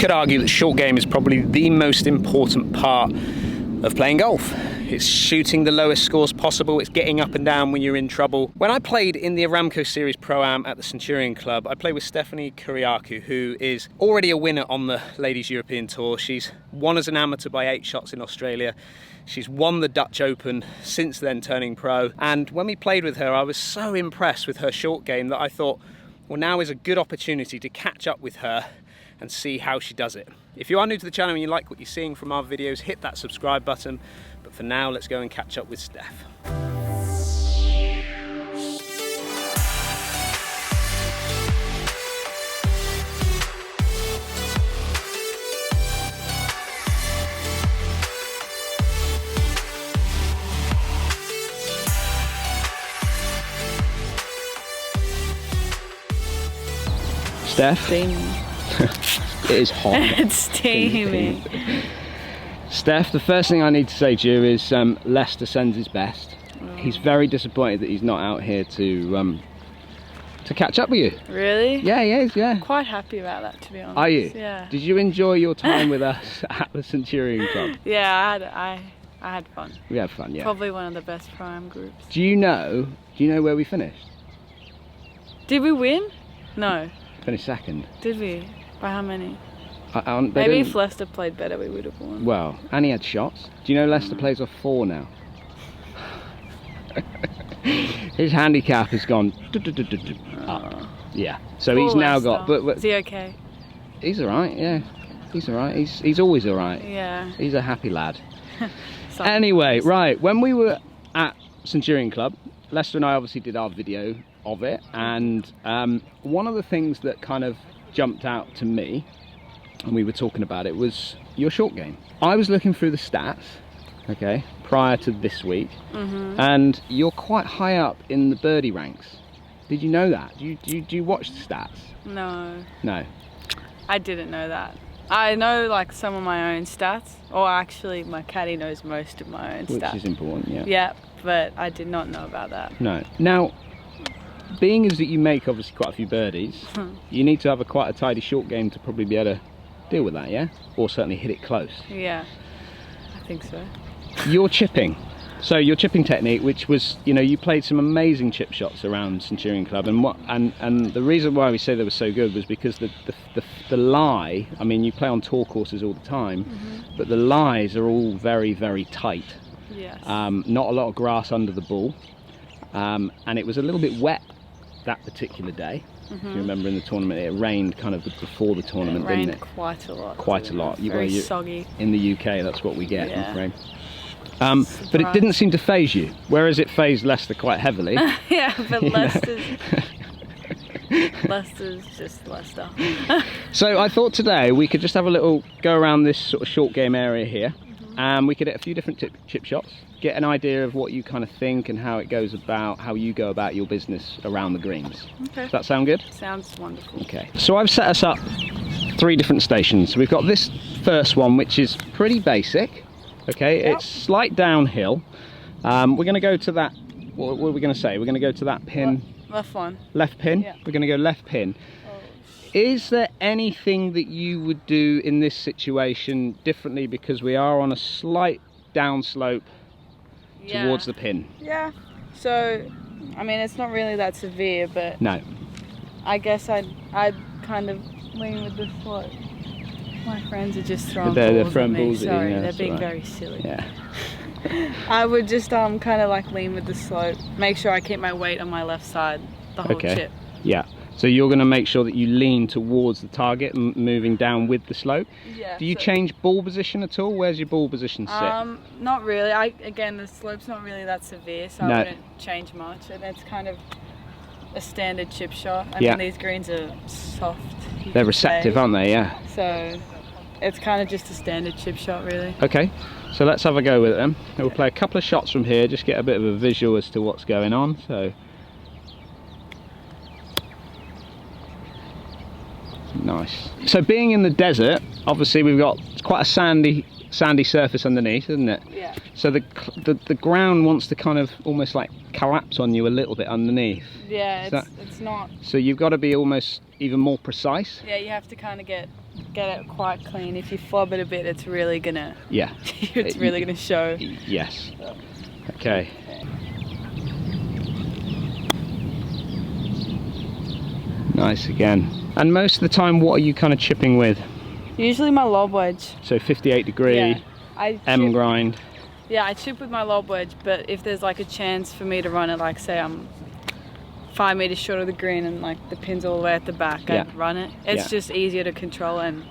could argue that short game is probably the most important part of playing golf. It's shooting the lowest scores possible, it's getting up and down when you're in trouble. When I played in the Aramco Series Pro-Am at the Centurion Club, I played with Steph Kyriacou, who is already a winner on the Ladies European Tour. She's won as an amateur by 8 shots in Australia. She's won the Dutch Open since then, turning pro. And when we played with her, I was so impressed with her short game that I thought, well, now is a good opportunity to catch up with her and see how she does it. If you are new to the channel and you like what you're seeing from our videos, hit that subscribe button. But for now, let's go and catch up with Steph. Steph? Steamy. It is hot. It's steamy. Steph, the first thing I need to say to you is Lester sends his best. He's very disappointed that he's not out here to catch up with you. Really? Yeah, he is, yeah. Quite happy about that, to be honest. Are you? Yeah. Did you enjoy your time with us at the Centurion Club? Yeah, I had fun. We had fun, yeah. Probably one of the best Pro-Am groups. Do you know where we finished? Did we win? No. Finished second. Did we? By how many? Maybe if Leicester played better, we would have won. Well, and he had shots. Do you know Leicester plays off 4 now? His handicap has gone up. Yeah. So he's now got. But is he okay? He's all right. Yeah. He's all right. He's always all right. Yeah. He's a happy lad. Anyway, right. When we were at Centurion Club, Lester and I obviously did our video of it, and one of the things that kind of jumped out to me, and we were talking about it, was your short game. I was looking through the stats, okay, prior to this week, and you're quite high up in the birdie ranks. Did you know that? Do you watch the stats? No. No. I didn't know that. I know like some of my own stats, or actually my caddy knows most of my own stats. Which is important, yeah. Yeah, but I did not know about that. No. Now, being as that you make obviously quite a few birdies, you need to have quite a tidy short game to probably be able to deal with that, yeah? Or certainly hit it close. Yeah, I think so. Your chipping. So your chipping technique, which was, you know, you played some amazing chip shots around Centurion Club, and the reason why we say they were so good was because the lie, I mean, you play on tour courses all the time, but the lies are all very, very tight. Yes. Not a lot of grass under the ball, and it was a little bit wet that particular day. If you remember in the tournament, it rained kind of before the tournament, didn't it? Quite a lot. Quite a lot. Very soggy. In the UK, that's what we get, yeah. I'm afraid. But it didn't seem to phase you, whereas it phased Leicester quite heavily. Yeah, but Leicester's just Leicester. So I thought today we could just have a little go around this sort of short game area here, and we could hit a few different chip shots, get an idea of what you kind of think and how it goes about, how you go about your business around the greens. Okay. Does that sound good? Sounds wonderful. Okay. So I've set us up 3 different stations. So we've got this first one, which is pretty basic. Okay, yep. It's slight downhill. We're going to go to that, what are we going to say? We're going to go to that pin. Left one. Left pin? Yeah. We're going to go left pin. Oh. Is there anything that you would do in this situation differently, because we are on a slight downslope towards the pin? Yeah, so, I mean, it's not really that severe, but no. I guess I'd kind of lean with the slope. My friends are just throwing balls at me. Sorry, they're being very silly. Yeah. I would just kind of like lean with the slope. Make sure I keep my weight on my left side the whole chip. Yeah. So you're going to make sure that you lean towards the target, moving down with the slope. Yeah. Do you change ball position at all? Where's your ball position sit? Not really. Again, the slope's not really that severe, so I wouldn't change much. And it's kind of a standard chip shot. I mean, these greens are soft. They're receptive, aren't they? Yeah. So it's kind of just a standard chip shot, really. Okay, so let's have a go with it then. We'll play a couple of shots from here, just get a bit of a visual as to what's going on. So nice. So being in the desert, obviously we've got quite a sandy surface underneath, isn't it? Yeah. So the ground wants to kind of almost like collapse on you a little bit underneath. Yeah, it's not. So you've got to be almost even more precise. Yeah, you have to kind of get get it quite clean. If you flub it a bit, it's really gonna it's really gonna show. Yes. Okay. Nice again. And most of the time, what are you kind of chipping with? Usually my lob wedge. So 58 degree, M grind. Yeah, I chip with my lob wedge, but if there's like a chance for me to run it, like say I'm 5 meters short of the green and like the pin's all the way at the back, I'd run it. It's just easier to control and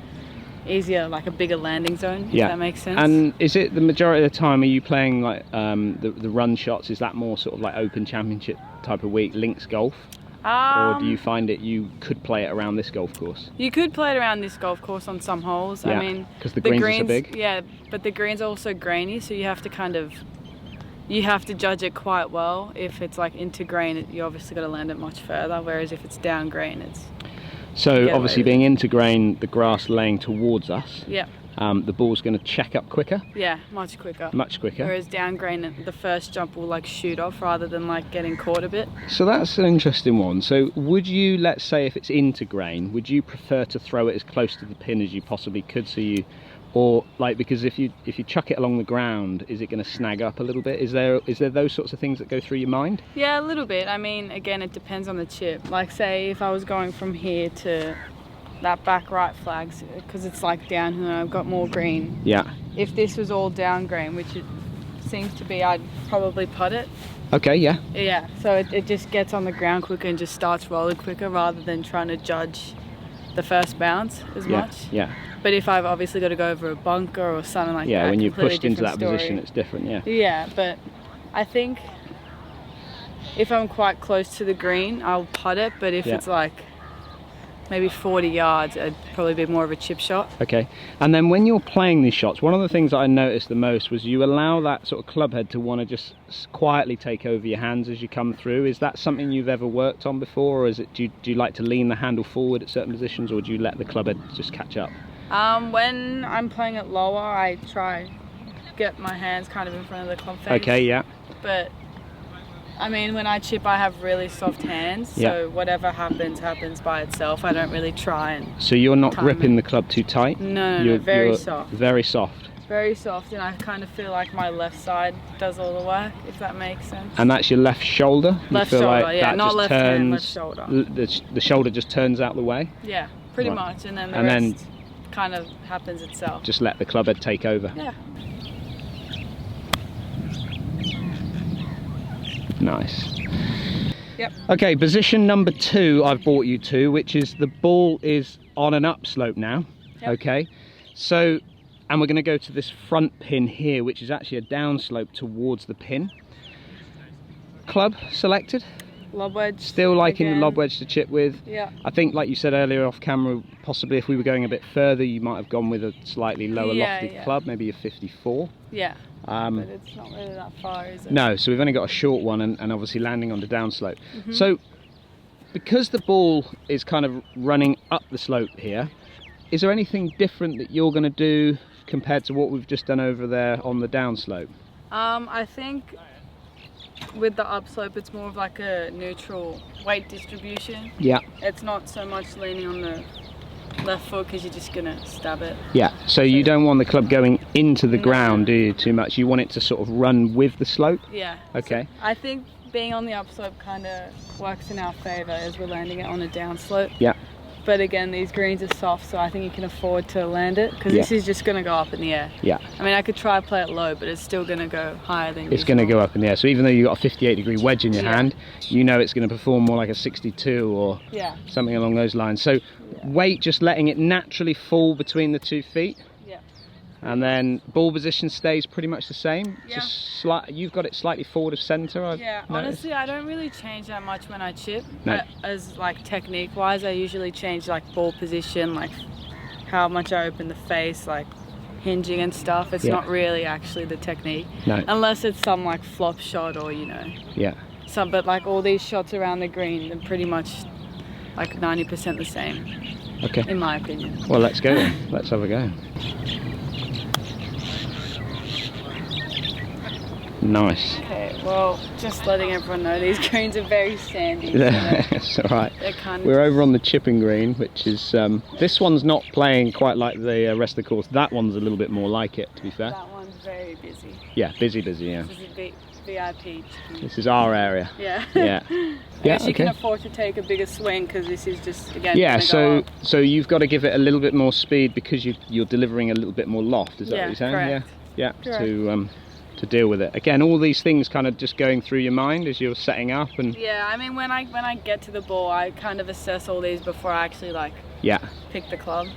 easier, like a bigger landing zone, if that makes sense. And is it the majority of the time, are you playing like the run shots? Is that more sort of like open championship type of week, links golf? Or do you find it you could play it around this golf course? You could play it around this golf course on some holes. I mean, because the greens are so big. Yeah, but the greens are also grainy, so you have to kind of, you have to judge it quite well. If it's like into grain, you obviously got to land it much further, whereas if it's down grain, it's... So obviously being into grain, the grass laying towards us, the ball's going to check up quicker. Yeah, much quicker. Much quicker. Whereas down grain, the first jump will like shoot off rather than like getting caught a bit. So that's an interesting one. So would you, let's say if it's into grain, would you prefer to throw it as close to the pin as you possibly could, so you, or like, because if you chuck it along the ground, is it going to snag up a little bit? Is there those sorts of things that go through your mind? Yeah, a little bit. I mean, again, it depends on the chip. Like say if I was going from here to that back right flags, because it's like down here, I've got more green. Yeah. If this was all down grain, which it seems to be, I'd probably putt it. Okay, yeah. Yeah, so it just gets on the ground quicker and just starts rolling quicker rather than trying to judge the first bounce as much. Yeah. But if I've obviously got to go over a bunker or something like that, yeah, when you're pushed into that position, it's different, yeah. Yeah, but I think if I'm quite close to the green, I'll putt it, but if it's like maybe 40 yards, it'd probably be more of a chip shot. Okay, and then when you're playing these shots, one of the things that I noticed the most was you allow that sort of club head to want to just quietly take over your hands as you come through. Is that something you've ever worked on before, or is it, do you like to lean the handle forward at certain positions, or do you let the club head just catch up? When I'm playing it lower, I try get my hands kind of in front of the club face. Okay, yeah. But I mean, when I chip, I have really soft hands, so whatever happens by itself. I don't really try and... So you're not gripping the club too tight? No, no, very soft. Very soft. Very soft, and I kind of feel like my left side does all the work, if that makes sense. And that's your left shoulder? Left shoulder, like yeah, not left hand, left shoulder. The shoulder just turns out the way? Yeah, pretty much, and then the rest kind of happens itself. Just let the club head take over? Yeah. Nice. Yep. Okay, position number 2 I've brought you to, which is the ball is on an upslope now. Yep. Okay, so, and we're going to go to this front pin here, which is actually a downslope towards the pin. Club selected? Lob wedge. Still liking the lob wedge to chip with. Yeah. I think, like you said earlier off camera, possibly if we were going a bit further, you might have gone with a slightly lower lofted club, maybe a 54. Yeah. But it's not really that far, is it? No, so we've only got a short one, and obviously landing on the downslope. So, because the ball is kind of running up the slope here, is there anything different that you're going to do compared to what we've just done over there on the downslope? I think with the upslope, it's more of like a neutral weight distribution. Yeah. It's not so much leaning on the left foot because you're just gonna stab it. Yeah, so you don't want the club going into the ground, do you, too much? You want it to sort of run with the slope? Yeah. Okay. So I think being on the upslope kind of works in our favour as we're landing it on a downslope. Yeah. But again, these greens are soft, so I think you can afford to land it because this is just going to go up in the air. Yeah. I mean, I could try to play it low, but it's still going to go higher than It's going to go up in the air. So even though you've got a 58-degree wedge in your hand, you know it's going to perform more like a 62 or something along those lines. So weight, just letting it naturally fall between the 2 feet. And then ball position stays pretty much the same. Yeah. Just you've got it slightly forward of centre. Honestly, I don't really change that much when I chip. No. As like technique wise, I usually change like ball position, like how much I open the face, like hinging and stuff. It's not really actually the technique. No. Unless it's some like flop shot or but like all these shots around the green, they're pretty much like 90% the same. Okay. In my opinion. Well, let's go then. Let's have a go. Nice. Okay, well, just letting everyone know, these greens are very sandy. So That's alright. We're over on the chipping green, which is, this one's not playing quite like the rest of the course. That one's a little bit more like it, to be fair. That one's very busy. Yeah, busy, yeah. This is a VIP. This is our area. Yeah. Yeah. I guess you can afford to take a bigger swing because this is just, again, yeah, so you've got to give it a little bit more speed because you're delivering a little bit more loft, is that what you're saying? Correct. Yeah, to deal with it. Again, all these things kind of just going through your mind as you're setting up. And yeah, I mean, when I get to the ball, I kind of assess all these before I actually pick the club.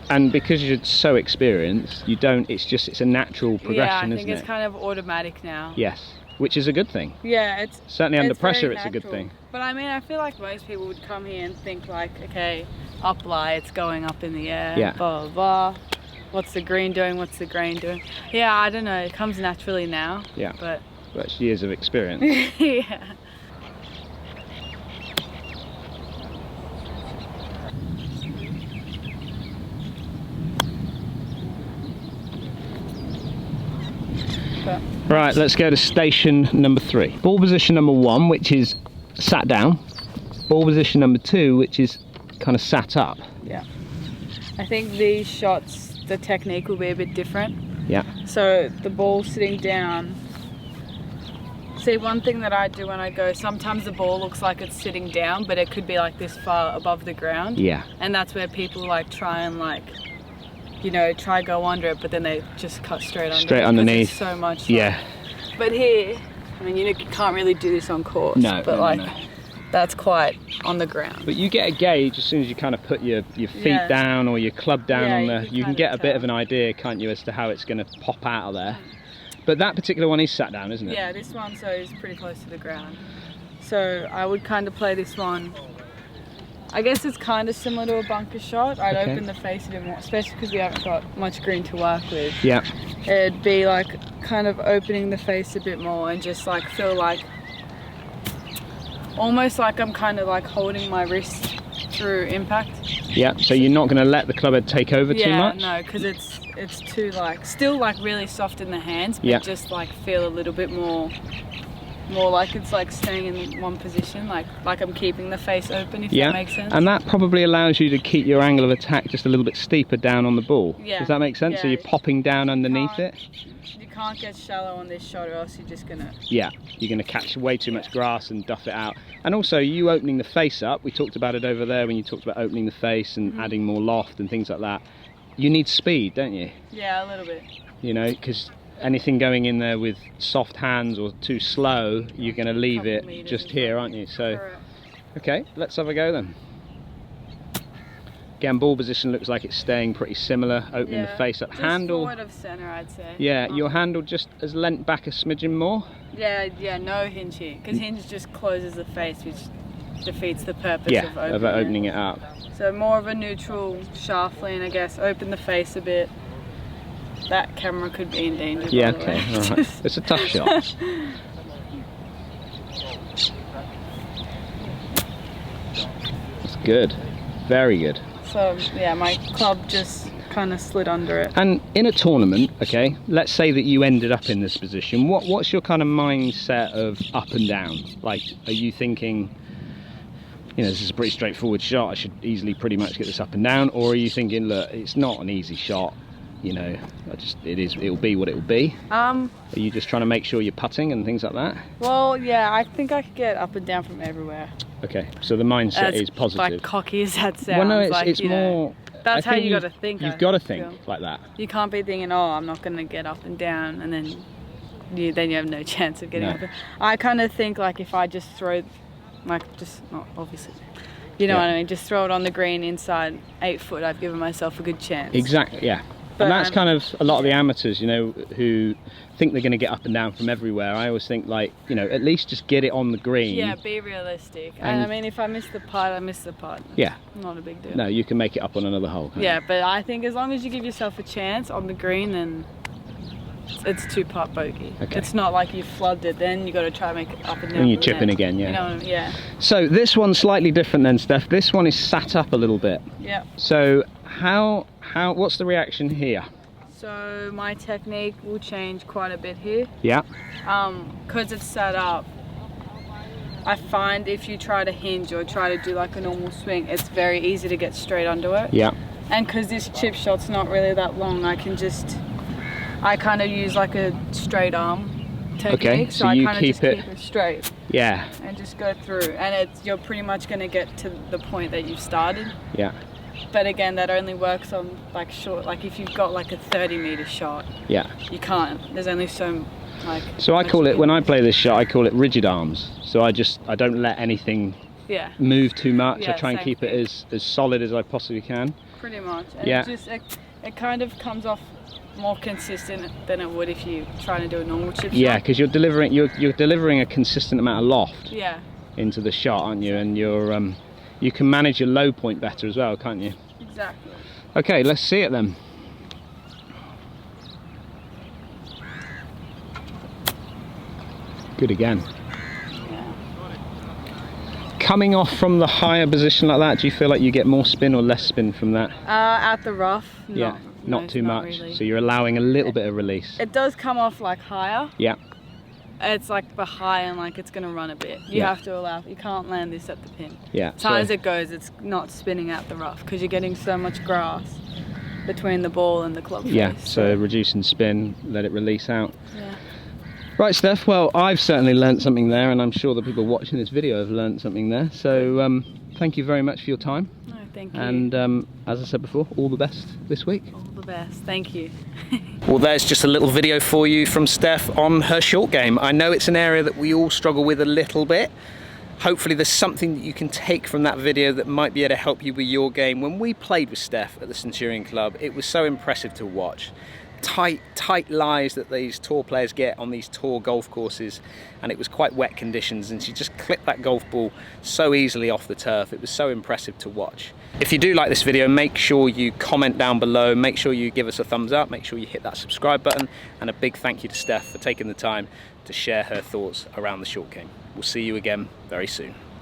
And because you're so experienced, it's a natural progression, isn't it? Yeah, I think it's kind of automatic now. Yes, which is a good thing. Yeah, it's certainly under pressure it's a good thing. But I mean, I feel like most people would come here and think like, okay, up lie, it's going up in the air, blah, blah, blah. What's the green doing? What's the grain doing? Yeah, I don't know. It comes naturally now. Yeah. But that's years of experience. Yeah. Right, let's go to station number 3. Ball position number 1, which is sat down. Ball position number 2, which is kind of sat up. Yeah. I think these shots, the technique will be a bit different. Yeah. So the ball sitting down. See, one thing that I do when I go, sometimes the ball looks like it's sitting down, but it could be like this far above the ground. Yeah. And that's where people like try and try go under it, but then they just cut straight underneath. So much. Yeah. But here, I mean, you can't really do this on course. No. But that's quite on the ground. But you get a gauge as soon as you kind of put your feet down or your club down on there. You can get a bit of an idea, can't you, as to how it's going to pop out of there. But that particular one is sat down, isn't it? Yeah, this one is pretty close to the ground. So I would kind of play this one. I guess it's kind of similar to a bunker shot. I'd open the face a bit more, especially because we haven't got much green to work with. Yeah. It'd be like kind of opening the face a bit more and just like feel like almost like I'm kind of like holding my wrist through impact. Yeah, so you're not going to let the club head take over too much? Yeah, no, because it's too still like really soft in the hands, but just like feel a little bit more like it's like staying in one position, like I'm keeping the face open, if that makes sense. And that probably allows you to keep your angle of attack just a little bit steeper down on the ball. Yeah. Does that make sense? So you're popping down underneath it? You can't get shallow on this shot or else you're just gonna... Yeah, you're gonna catch way too much grass and duff it out. And also you opening the face up, we talked about it over there when you talked about opening the face and adding more loft and things like that. You need speed, don't you? Yeah, a little bit. You know, because anything going in there with soft hands or too slow, you're going to leave it just here, aren't you? So, okay, let's have a go then. Again, ball position looks like it's staying pretty similar, opening the face up. Just handle forward of center, I'd say. Yeah, your handle just as leant back a smidgen more. Yeah, no hinge here, because hinge just closes the face, which defeats the purpose of opening it up. So more of a neutral shaft lean, I guess. Open the face a bit. That camera could be in danger. Yeah, okay, all right. It's a tough shot. It's good, very good. So yeah, my club just kind of slid under it. And in a tournament, okay, let's say that you ended up in this position. What's your kind of mindset of up and down? Like, are you thinking, you know, this is a pretty straightforward shot, I should easily pretty much get this up and down? Or are you thinking, look, it's not an easy shot, you know, it'll be what it'll be? Are you just trying to make sure you're putting and things like that? Well, yeah, I think I could get up and down from everywhere. Okay, so the mindset is positive. Like cocky as that sounds. Well, no, it's more... That's how you got to think. You've got to think like that. You can't be thinking, oh, I'm not going to get up and down, and then you have no chance of getting up. I kind of think like if I just throw, like just not obviously, you know what I mean, just throw it on the green inside 8 foot, I've given myself a good chance. Exactly, yeah. But, and that's kind of a lot of the amateurs, you know, who think they're going to get up and down from everywhere. I always think, like, you know, at least just get it on the green. Yeah, be realistic. And I mean, if I miss the putt, I miss the putt. Yeah. Not a big deal. No, you can make it up on another hole. Yeah, but I think as long as you give yourself a chance on the green, then it's 2-putt bogey. Okay. It's not like you flubbed it, then you got to try and make it up and down. And you're chipping again, yeah. You know what I mean? Yeah. So this one's slightly different then, Steph. This one is sat up a little bit. Yeah. So what's the reaction here? So my technique will change quite a bit here. Yeah. because it's set up, I find if you try to hinge or try to do like a normal swing, it's very easy to get straight onto it. Yeah. And because this chip shot's not really that long, I kind of use like a straight arm technique. Okay, so I you kind of keep it straight. Yeah. And just go through, and you're pretty much going to get to the point that you've started. Yeah. But again, that only works on like short, like if you've got like a 30-meter shot. Yeah. You can't. There's only so like. So I call it, when I play this shot, I call it rigid arms. So I don't let anything move too much. I try and keep it as solid as I possibly can. Pretty much. And it kind of comes off more consistent than it would if you trying to do a normal chip shot. Yeah, because you're delivering a consistent amount of loft. Yeah. Into the shot, aren't you? And you can manage your low point better as well, can't you? Exactly. Okay, let's see it then. Good again. Yeah. Coming off from the higher position like that, do you feel like you get more spin or less spin from that? At the rough, not too much. Really. So you're allowing a little bit of release. It does come off like higher. Yeah. It's like the high and like it's gonna run a bit. You have to allow. You can't land this at the pin. Yeah. As high as it goes, it's not spinning out the rough because you're getting so much grass between the ball and the club face. Yeah. So reducing spin, let it release out. Yeah. Right, Steph, well, I've certainly learnt something there, and I'm sure the people watching this video have learnt something there. So thank you very much for your time. No, thank you. And as I said before, all the best this week. All the best, thank you. Well, there's just a little video for you from Steph on her short game. I know it's an area that we all struggle with a little bit. Hopefully there's something that you can take from that video that might be able to help you with your game. When we played with Steph at the Centurion Club, it was so impressive to watch. Tight lies that these tour players get on these tour golf courses, and it was quite wet conditions, and she just clipped that golf ball so easily off the turf. It was so impressive to watch. If you do like this video, make sure you comment down below, make sure you give us a thumbs up, make sure you hit that subscribe button, and a big thank you to Steph for taking the time to share her thoughts around the short game. We'll see you again very soon.